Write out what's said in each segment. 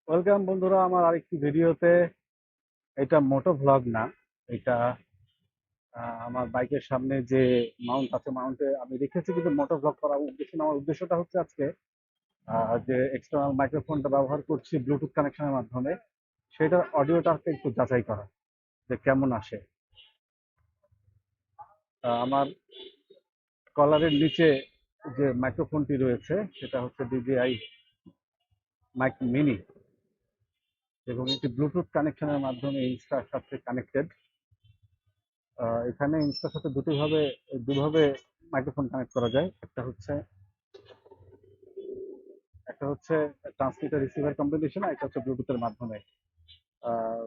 Welcome বন্ধুরা আমার আরেকটি ভিডিওতে। এটা মোটো ভ্লগ না, এটা আমার বাইকের সামনে যে মাউন্ট আছে, মাউন্টে আমি রেখেছি, কিন্তু মোটো ভ্লগ করার উদ্দেশ্য না। আমার উদ্দেশ্যটা হচ্ছে আজকে যে এক্সটার্নাল মাইক্রোফোনটা ব্যবহার করছি ব্লুটুথ কানেকশনের মাধ্যমে, সেটার অডিওটাকে একটু যাচাই করা যে কেমন আসে। আমার কলারের নিচে যে মাইক্রোফোনটি রয়েছে সেটা হচ্ছে DJI মাইক মিনি, এবং এটি ব্লুটুথ কানেকশনের মাধ্যমে ইনস্টার সাথে কানেক্টেড। এখানে ইনস্টার সাথে দুভাবে মাইক্রোফোন কানেক্ট করা যায়। একটা হচ্ছে ট্রান্সমিটার রিসিভার কম্বিনেশন, আর একটা হচ্ছে ব্লুটুথের মাধ্যমে।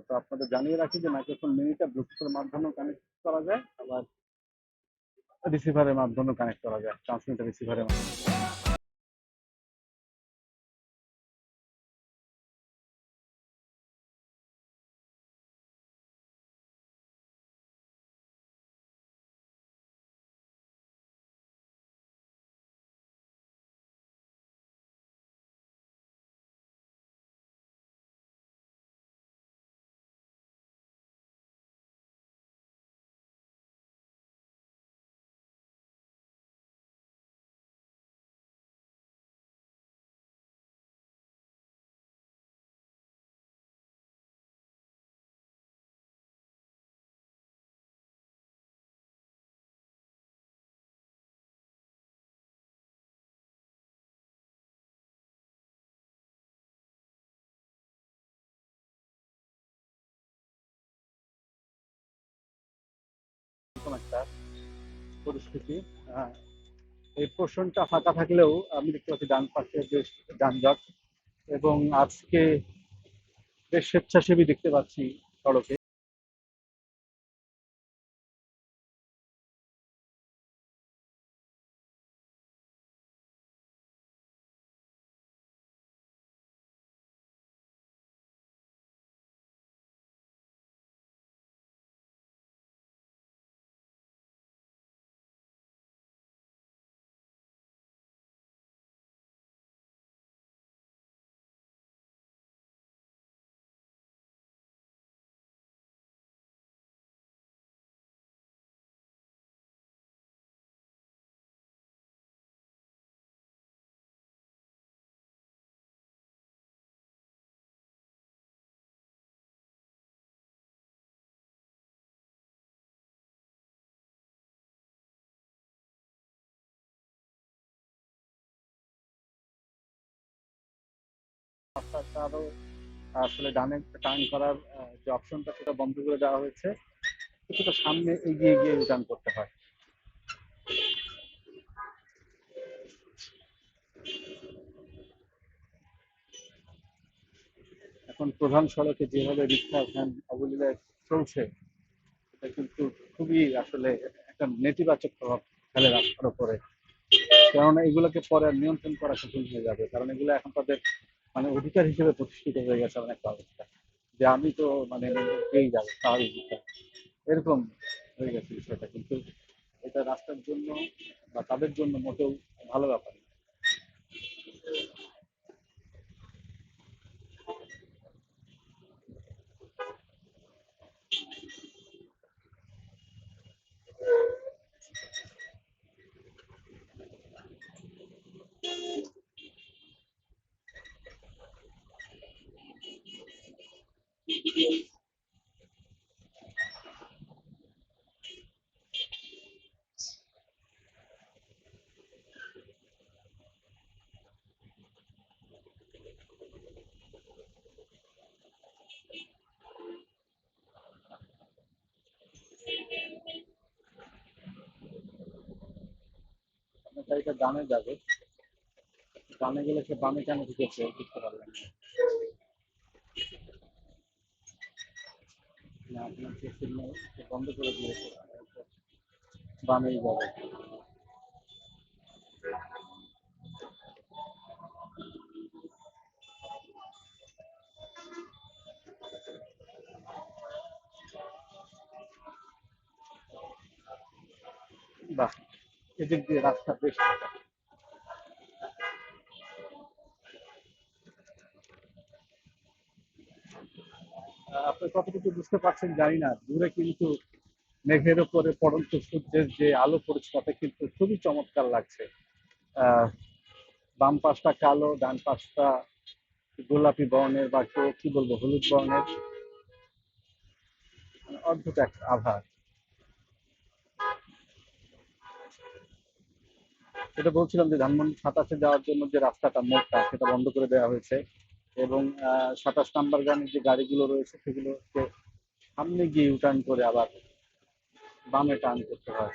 তো আপনাদের জানিয়ে রাখি যে মাইক্রোফোন মিনিটা ব্লুটুথের মাধ্যমেও কানেক্ট করা যায়, আবার রিসিভারের মাধ্যমেও কানেক্ট করা যায়, ট্রান্সমিটার রিসিভারের মাধ্যমে। এরকম একটা পরিস্থিতি। আহ, এই পোর্শনটা ফাঁকা থাকলেও আমি দেখতে পাচ্ছি ডান পাশে বেশ যানজট, এবং আজকে বেশ স্বেচ্ছাসেবী দেখতে পাচ্ছি সড়কে। রাস্তাটা আরো আসলে ডানে টার্ন করার যে অপশনটা, সেটা বন্ধ করে দেওয়া হয়েছে। কিছুটা সামনে এগিয়ে গিয়ে রিটার্ন করতে হয়। এখন প্রধান সড়কে যেভাবে রিক্সা ভ্যান অবলীলায় চলছে, এটা কিন্তু খুবই আসলে একটা নেতিবাচক প্রভাব ফেলে রাস্তার উপরে। কেননা এগুলোকে পরে আর নিয়ন্ত্রণ করা কঠিন হয়ে যাবে, কারণ এগুলো এখন তাদের মানে অধিকার হিসেবে প্রতিষ্ঠিত হয়ে গেছে এমন একটা অবস্থা, যে আমি তো মানে পেয়েই যাবো স্বাভাবিক বিষয়, এরকম হয়ে গেছে বিষয়টা। কিন্তু এটা রাস্তার জন্য বা তাদের জন্য মোটেও ভালো ব্যাপার না। আপনার গাড়িটা ডানে যাবে, ডানে গেলে সে বামে কেন ঢুকেছে বুঝতে পারলেন না। না, আপনার যে সিগন্যাল বন্ধ করে দিয়েছে, বামেই যাবে। বাহ, এদিক দিয়ে রাস্তা বেশ ফাঁকা। আপনি কতটুকু বুঝতে পারছেন জানি না, দূরে কিন্তু মেঘের উপরে পড়ন্ত সূর্যের যে আলো পড়েছে তাতে কিন্তু খুবই চমৎকার লাগছে। আহ বাম পাশটা কালো, ডান পাশটা গোলাপি বর্ণের বা কি বলবো হলুদ বর্ণের, মানে অদ্ভুত এক আভা। যেটা বলছিলাম যে ধানমন্ডি 27-এ যাওয়ার জন্য যে রাস্তাটা মোড়টা সেটা বন্ধ করে দেওয়া হয়েছে, এবং 27 নাম্বার গানের যে গাড়িগুলো রয়েছে সেগুলোকে সামনে গিয়ে ইউটার্ন করে আবার বামে টার্ন করতে হয়।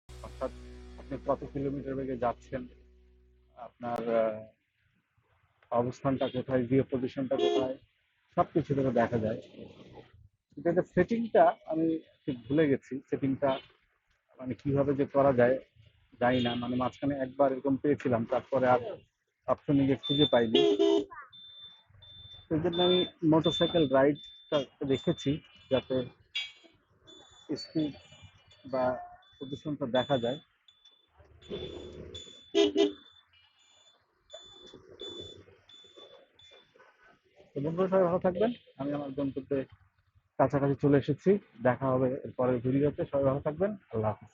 অর্থাৎ আপনি কত কিলোমিটার বেগে যাচ্ছেন, আপনার অবস্থানটা কোথায়, জিও পজিশনটা কোথায়, সবকিছু থেকে দেখা যায়। এটা সেটিংটা আমি ঠিক ভুলে গেছি, সেটিংটা মানে কিভাবে যে করা যায় জানি না, মানে মাঝখানে একবার এরকম পেয়েছিলাম, তারপরে আর অপশনে গিয়ে খুঁজে পাইনি। সেই জন্য আমি মোটরসাইকেল রাইডটা দেখেছি যাতে স্পিড বা পজিশনটা দেখা যায়। তো বন্ধুরা সবাই ভালো থাকবেন, আমি আমার গন্তব্যে কাছাকাছি চলে এসেছি। দেখা হবে এর পরের ভিডিওতে, সবাই ভালো থাকবেন, আল্লাহ হাফিজ।